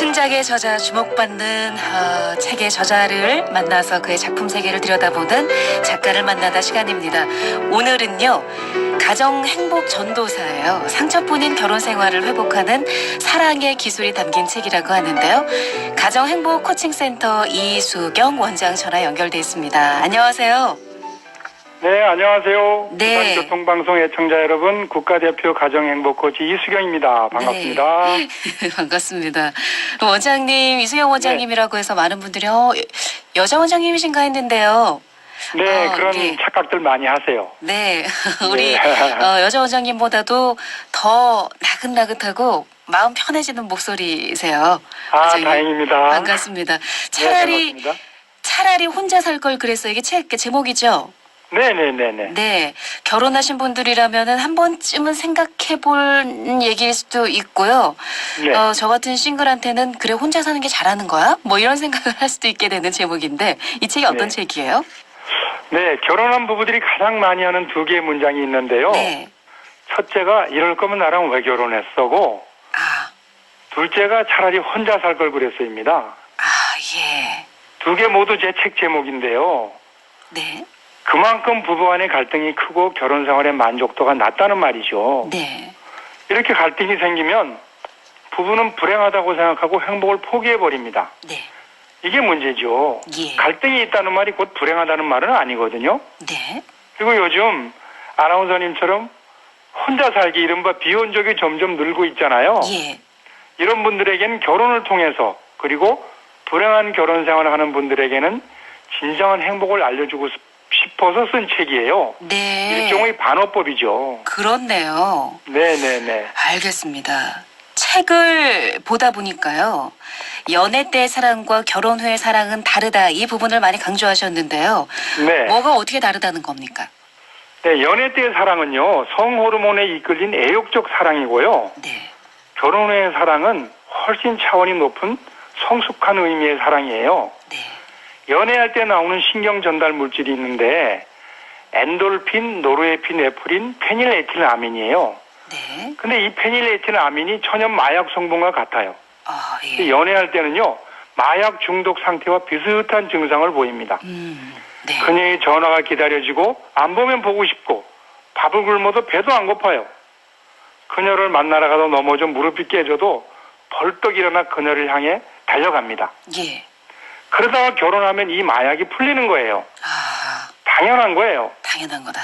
신작의 저자 주목받는 책의 저자를 만나서 그의 작품 세계를 들여다보는 작가를 만나다 시간입니다. 오늘은요. 가정 행복 전도사예요. 상처뿐인 결혼 생활을 회복하는 사랑의 기술이 담긴 책이라고 하는데요. 가정 행복 코칭센터 이수경 원장 전화 연결돼 있습니다. 안녕하세요. 네, 안녕하세요. 네. 부산교통방송 애청자 여러분, 국가대표 가정행복코치 이수경입니다. 반갑습니다. 네. 반갑습니다. 원장님, 이수경 원장님이라고 해서 많은 분들이 여자 원장님이신가 했는데요. 네, 그런 네. 착각들 많이 하세요. 네, 우리 여자 원장님보다도 더 나긋나긋하고 마음 편해지는 목소리세요. 아, 원장님. 다행입니다. 반갑습니다. 네, 차라리 혼자 살 걸 그랬어. 이게 책 제목이죠? 네네네네. 네, 결혼하신 분들이라면은 한 번쯤은 생각해볼 얘기일 수도 있고요. 네. 저 같은 싱글한테는 그래 혼자 사는 게 잘하는 거야? 뭐 이런 생각을 할 수도 있게 되는 제목인데 이 책이 어떤 네. 책이에요? 네, 결혼한 부부들이 가장 많이 하는 두 개의 문장이 있는데요. 네. 첫째가 이럴 거면 나랑 왜 결혼했어고, 아, 둘째가 차라리 혼자 살 걸 그랬어입니다. 예. 두 개 모두 제 책 제목인데요. 네. 그만큼 부부 간의 갈등이 크고 결혼 생활의 만족도가 낮다는 말이죠. 네. 이렇게 갈등이 생기면 부부는 불행하다고 생각하고 행복을 포기해버립니다. 네. 이게 문제죠. 예. 갈등이 있다는 말이 곧 불행하다는 말은 아니거든요. 네. 그리고 요즘 아나운서님처럼 혼자 살기 이른바 비혼족이 점점 늘고 있잖아요. 예. 이런 분들에게는 결혼을 통해서 그리고 불행한 결혼 생활을 하는 분들에게는 진정한 행복을 알려주고 싶어서 쓴 책이에요. 네. 일종의 반어법이죠. 그렇네요. 네네네. 알겠습니다. 책을 보다 보니까요. 연애 때 사랑과 결혼 후의 사랑은 다르다. 이 부분을 많이 강조하셨는데요. 네. 뭐가 어떻게 다르다는 겁니까? 네, 연애 때의 사랑은요, 성호르몬에 이끌린 애욕적 사랑이고요. 네. 결혼 후의 사랑은 훨씬 차원이 높은 성숙한 의미의 사랑이에요. 네. 연애할 때 나오는 신경 전달 물질이 있는데 엔돌핀, 노르에피네프린, 페닐에틸아민이에요. 네. 근데 이 페닐에틸아민이 천연 마약 성분과 같아요. 예. 연애할 때는요, 마약 중독 상태와 비슷한 증상을 보입니다. 네. 그녀의 전화가 기다려지고 안 보면 보고 싶고 밥을 굶어도 배도 안 고파요. 그녀를 만나러 가도 넘어져 무릎이 깨져도 벌떡 일어나 그녀를 향해 달려갑니다. 예. 그러다가 결혼하면 이 마약이 풀리는 거예요. 당연한 거예요. 당연한 거다.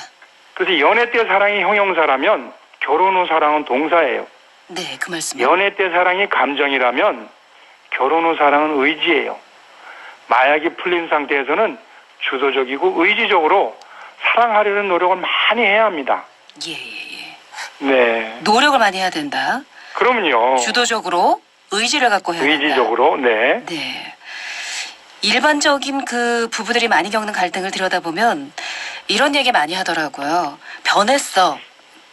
그래서 연애 때 사랑이 형용사라면 결혼 후 사랑은 동사예요. 네, 그 말씀. 연애 때 사랑이 감정이라면 결혼 후 사랑은 의지예요. 마약이 풀린 상태에서는 주도적이고 의지적으로 사랑하려는 노력을 많이 해야 합니다. 예. 네. 노력을 많이 해야 된다. 그러면요. 주도적으로 의지를 갖고 해야 된다. 의지적으로, 네. 네. 일반적인 그 부부들이 많이 겪는 갈등을 들여다보면 이런 얘기 많이 하더라고요. 변했어.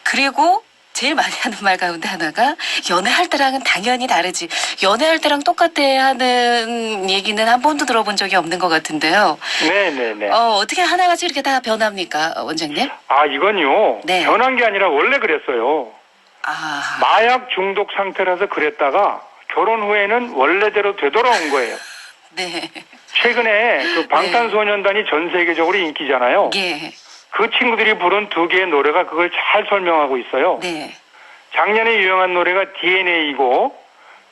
그리고 제일 많이 하는 말 가운데 하나가 연애할 때랑은 당연히 다르지. 연애할 때랑 똑같아 하는 얘기는 한 번도 들어본 적이 없는 것 같은데요. 네네네. 어떻게 하나같이 이렇게 다 변합니까, 원장님? 이건요. 네. 변한 게 아니라 원래 그랬어요. 마약 중독 상태라서 그랬다가 결혼 후에는 원래대로 되돌아온 거예요. 네. 최근에 그 방탄소년단이 전 세계적으로 인기잖아요. 예. 그 친구들이 부른 두 개의 노래가 그걸 잘 설명하고 있어요. 네. 작년에 유행한 노래가 DNA이고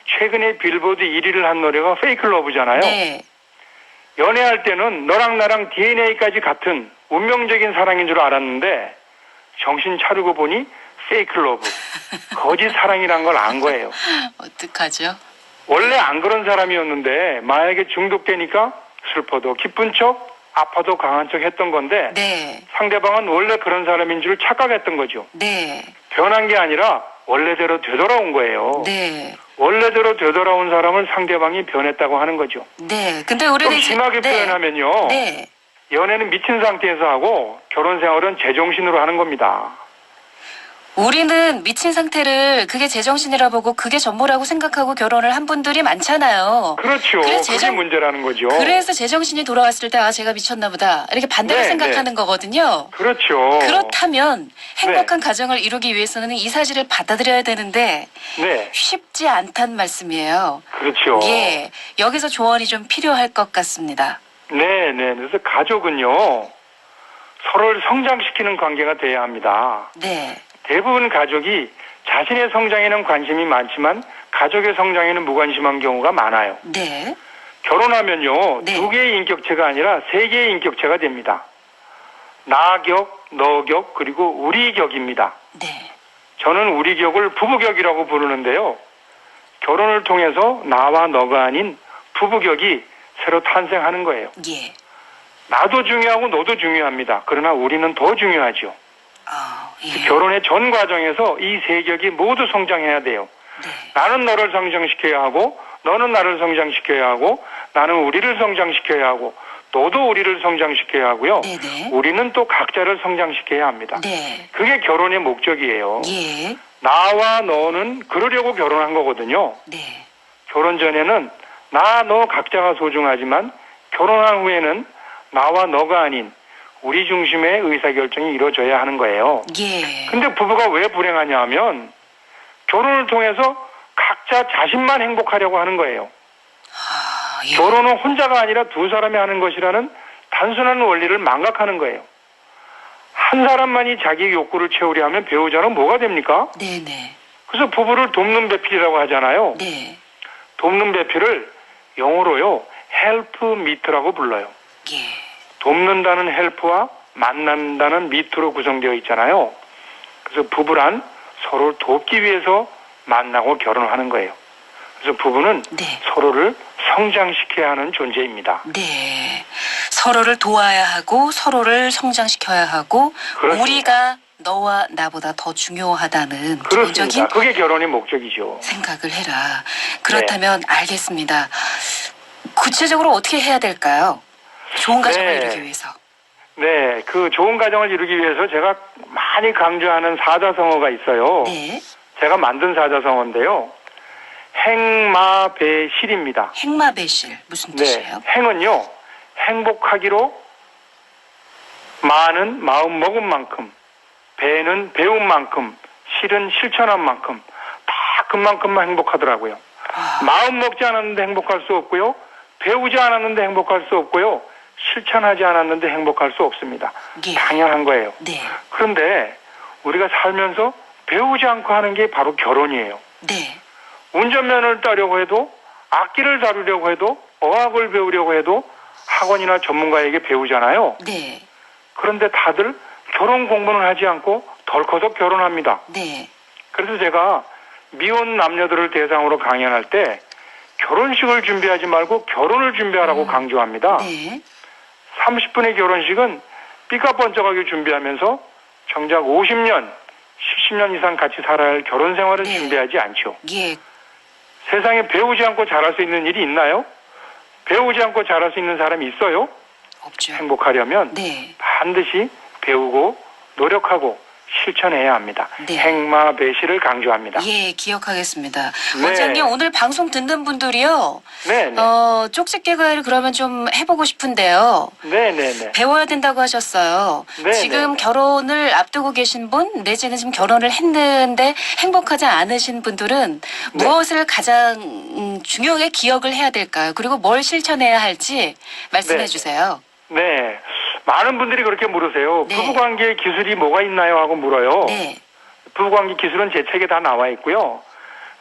최근에 빌보드 1위를 한 노래가 페이크 러브잖아요. 네. 연애할 때는 너랑 나랑 DNA까지 같은 운명적인 사랑인 줄 알았는데 정신 차리고 보니 페이크 러브, 거짓 사랑이란 걸 안 거예요. 어떡하죠? 원래 안 그런 사람이었는데 마약에 중독되니까 슬퍼도 기쁜 척, 아파도 강한 척 했던 건데 네. 상대방은 원래 그런 사람인 줄 착각했던 거죠. 네. 변한 게 아니라 원래대로 되돌아온 거예요. 네. 원래대로 되돌아온 사람을 상대방이 변했다고 하는 거죠. 네. 근데 우리는 좀 심하게 표현하면요. 네. 연애는 미친 상태에서 하고 결혼 생활은 제정신으로 하는 겁니다. 우리는 미친 상태를 그게 제정신이라 보고 그게 전부라고 생각하고 결혼을 한 분들이 많잖아요. 그렇죠. 그래서 그게 문제라는 거죠. 그래서 제정신이 돌아왔을 때 아 제가 미쳤나 보다 이렇게 반대로 네, 생각하는 거거든요. 그렇죠. 그렇다면 행복한 가정을 이루기 위해서는 이 사실을 받아들여야 되는데 네, 쉽지 않단 말씀이에요. 그렇죠. 예, 여기서 조언이 좀 필요할 것 같습니다. 네. 그래서 가족은요, 서로를 성장시키는 관계가 돼야 합니다. 네, 대부분 가족이 자신의 성장에는 관심이 많지만 가족의 성장에는 무관심한 경우가 많아요. 네, 결혼하면요, 네. 2개의 인격체가 아니라 3개의 인격체가 됩니다. 나격, 너격, 그리고 우리격입니다. 네, 저는 우리격을 부부격이라고 부르는데요. 결혼을 통해서 나와 너가 아닌 부부격이 새로 탄생하는 거예요. 예. 나도 중요하고 너도 중요합니다. 그러나 우리는 더 중요하죠. 예. 결혼의 전 과정에서 이 세 격이 모두 성장해야 돼요. 네, 나는 너를 성장시켜야 하고 너는 나를 성장시켜야 하고 나는 우리를 성장시켜야 하고 너도 우리를 성장시켜야 하고요. 네네. 우리는 또 각자를 성장시켜야 합니다. 네, 그게 결혼의 목적이에요. 예, 나와 너는 그러려고 결혼한 거거든요. 네, 결혼 전에는 나, 너 각자가 소중하지만 결혼한 후에는 나와 너가 아닌 우리 중심의 의사결정이 이루어져야 하는 거예요. 예. 근데 부부가 왜 불행하냐 하면 결혼을 통해서 각자 자신만 행복하려고 하는 거예요. 예. 결혼은 혼자가 아니라 두 사람이 하는 것이라는 단순한 원리를 망각하는 거예요. 한 사람만이 자기 욕구를 채우려 하면 배우자는 뭐가 됩니까? 네네. 그래서 부부를 돕는 배필이라고 하잖아요. 네, 돕는 배필을 영어로요, help meet라고 불러요. 예. 돕는다는 help와 만난다는 meet로 구성되어 있잖아요. 그래서 부부란 서로를 돕기 위해서 만나고 결혼하는 거예요. 그래서 부부는 네. 서로를 성장시켜야 하는 존재입니다. 네. 서로를 도와야 하고 서로를 성장시켜야 하고 그렇습니다. 우리가 너와 나보다 더 중요하다는 그렇습니다. 기본적인 그게 결혼의 목적이죠. 생각을 해라. 그렇다면 알겠습니다. 구체적으로 어떻게 해야 될까요? 좋은 가정을 네. 이루기 위해서. 네, 그 좋은 가정을 이루기 위해서 제가 많이 강조하는 사자성어가 있어요. 네. 제가 만든 사자성어인데요. 행마배실입니다. 행마배실 무슨 네, 뜻이에요? 행은요, 행복하기로 마는 마음 먹은 만큼, 배는 배운 만큼, 실은 실천한 만큼, 다 그만큼만 행복하더라고요. 마음 먹지 않았는데 행복할 수 없고요, 배우지 않았는데 행복할 수 없고요, 실천하지 않았는데 행복할 수 없습니다. 예. 당연한 거예요. 네. 그런데 우리가 살면서 배우지 않고 하는 게 바로 결혼이에요. 네. 운전면허를 따려고 해도, 악기를 다루려고 해도, 어학을 배우려고 해도 학원이나 전문가에게 배우잖아요. 네. 그런데 다들 결혼 공부는 하지 않고 덜커덕 결혼합니다. 네. 그래서 제가 미혼 남녀들을 대상으로 강연할 때 결혼식을 준비하지 말고 결혼을 준비하라고 강조합니다. 네. 30분의 결혼식은 삐까번쩍하게 준비하면서 정작 50년, 70년 이상 같이 살아야 할 결혼 생활을 네. 준비하지 않죠. 예. 세상에 배우지 않고 잘할 수 있는 일이 있나요? 배우지 않고 잘할 수 있는 사람이 있어요? 없죠. 행복하려면 네. 반드시 배우고 노력하고 실천해야 합니다. 네. 행마배실을 강조합니다. 예, 기억하겠습니다. 네. 원장님 오늘 방송 듣는 분들이요. 네. 쪽집게가를 그러면 좀 해보고 싶은데요. 네. 배워야 된다고 하셨어요. 네, 지금 네. 결혼을 앞두고 계신 분, 내지는 지금 결혼을 했는데 행복하지 않으신 분들은 네. 무엇을 가장 중요하게 기억을 해야 될까요? 그리고 뭘 실천해야 할지 말씀해 네. 주세요. 네. 많은 분들이 그렇게 물으세요. 네. 부부관계 기술이 뭐가 있나요? 하고 물어요. 네. 부부관계 기술은 제 책에 다 나와 있고요.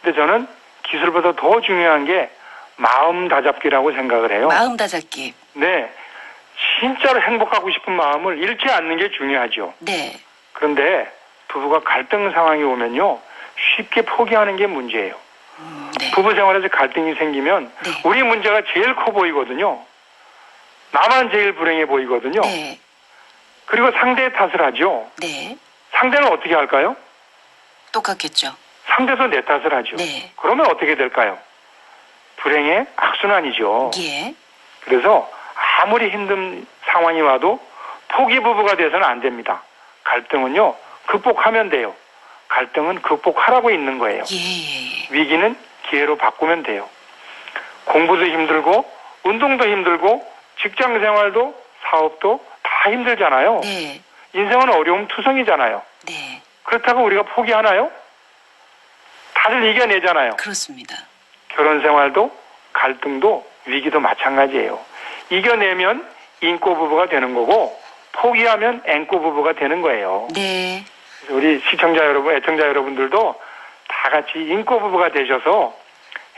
근데 저는 기술보다 더 중요한 게 마음 다잡기라고 생각을 해요. 마음 다잡기. 네. 진짜로 행복하고 싶은 마음을 잃지 않는 게 중요하죠. 네. 그런데 부부가 갈등 상황이 오면요, 쉽게 포기하는 게 문제예요. 네. 부부 생활에서 갈등이 생기면 네. 우리 문제가 제일 커 보이거든요. 나만 제일 불행해 보이거든요. 네. 그리고 상대의 탓을 하죠. 네. 상대는 어떻게 할까요? 똑같겠죠. 상대도 내 탓을 하죠. 네. 그러면 어떻게 될까요? 불행의 악순환이죠. 예. 그래서 아무리 힘든 상황이 와도 포기 부부가 돼서는 안 됩니다. 갈등은요, 극복하면 돼요. 갈등은 극복하라고 있는 거예요. 예. 위기는 기회로 바꾸면 돼요. 공부도 힘들고 운동도 힘들고 직장 생활도 사업도 다 힘들잖아요. 네. 인생은 어려움 투성이잖아요. 네. 그렇다고 우리가 포기하나요? 다들 이겨내잖아요. 그렇습니다. 결혼 생활도 갈등도 위기도 마찬가지예요. 이겨내면 인꼬 부부가 되는 거고 포기하면 앵꼬 부부가 되는 거예요. 네. 우리 시청자 여러분, 애청자 여러분들도 다 같이 인꼬 부부가 되셔서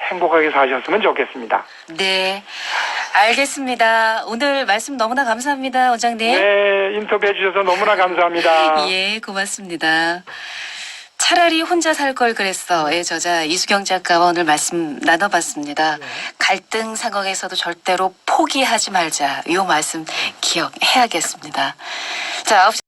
행복하게 사셨으면 좋겠습니다. 네. 알겠습니다. 오늘 말씀 너무나 감사합니다, 원장님. 네, 인터뷰해 주셔서 너무나 감사합니다. 예, 고맙습니다. 차라리 혼자 살 걸 그랬어의 저자 이수경 작가와 오늘 말씀 나눠봤습니다. 갈등 상황에서도 절대로 포기하지 말자. 이 말씀 기억해야겠습니다. 자, 9시